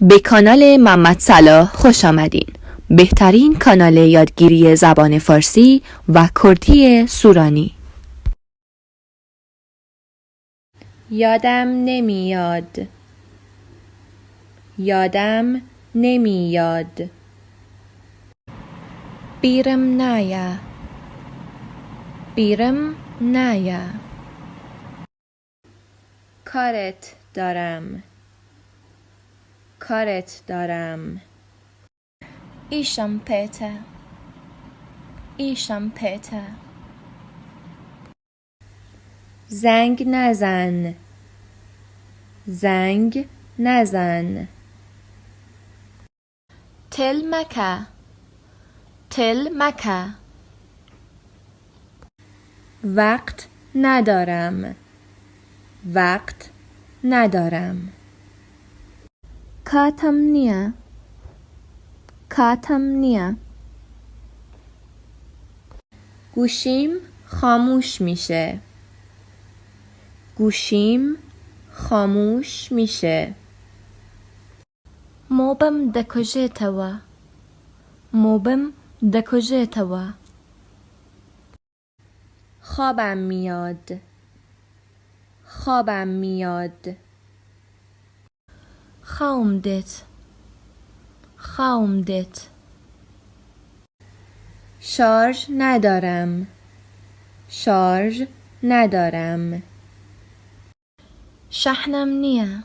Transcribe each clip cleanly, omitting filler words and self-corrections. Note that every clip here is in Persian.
به کانال محمد صلاح خوش آمدین. بهترین کانال یادگیری زبان فارسی و کردی سورانی. یادم نمیاد. یادم نمیاد. بیرم نایه. بیرم نایه. کارت دارم. کارت دارم. ایشم پیته. ایشم پیته. زنگ نزن. زنگ نزن. تل مکه. تل مکه. وقت ندارم. وقت ندارم. کاتم نیه. کاتم نیه. گوشیم خاموش میشه. گوشیم خاموش میشه. موبم دکوژه توا. موبم دکوژه توا. خوابم میاد. خوابم میاد. خاوم دیت. خاوم دیت. شارژ ندارم. شارژ ندارم. شحنم نیه.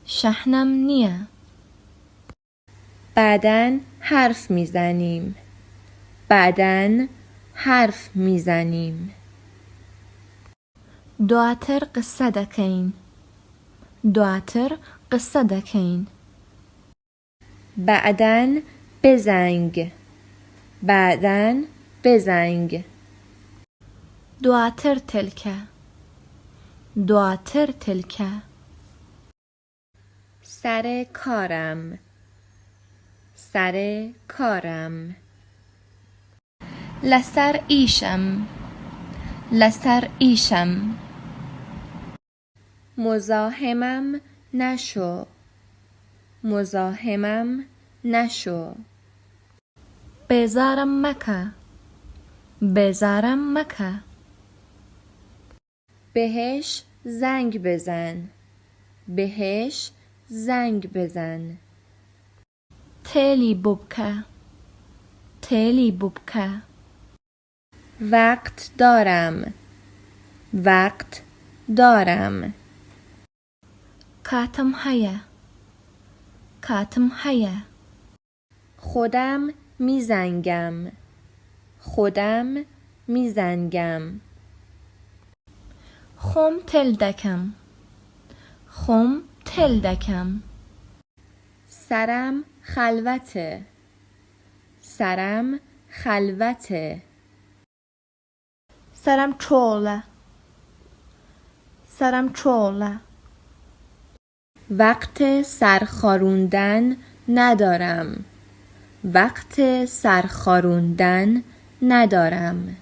شحنم نیه. بعدن حرف میزنیم. بعدن حرف میزنیم. دواتر قصه دکین. دواتر قصه دکین. بعدن بزنگ. بعدن بزنگ. دواتر تلکه. دواتر تلکه. سر کارم. سر کارم. لسر ایشم. لسر ایشم. مزاحمم نشو. مزاحمم نشو. بیزارم مکه. بیزارم مکه. بهش زنگ بزن. بهش زنگ بزن. تیلی ببکه. تیلی ببکه. وقت دارم. وقت دارم. کاتم هیه. کاتم هیه. خودم میزنگم. خودم میزنگم. خوم تل دکم. خوم تل دکم. سرم خلوته. سرم خلوته. سرم چوله. سرم چوله. وقت سرخاروندن ندارم. وقت سرخاروندن ندارم.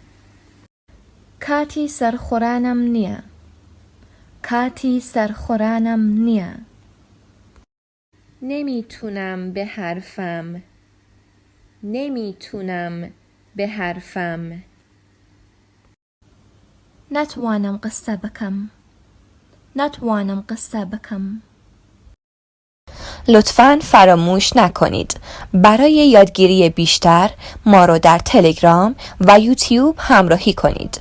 کاتی سرخورانم نیه. کاتی سرخورانم نیه. نمیتونم به حرفم. نمیتونم به حرفم. نتوانم قصه بکم. نتوانم قصه بکم. لطفاً فراموش نکنید برای یادگیری بیشتر ما رو در تلگرام و یوتیوب همراهی کنید.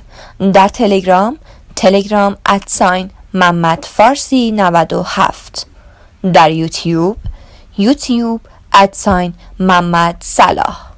در تلگرام محمد فارسی 97. در یوتیوب محمد صلاح.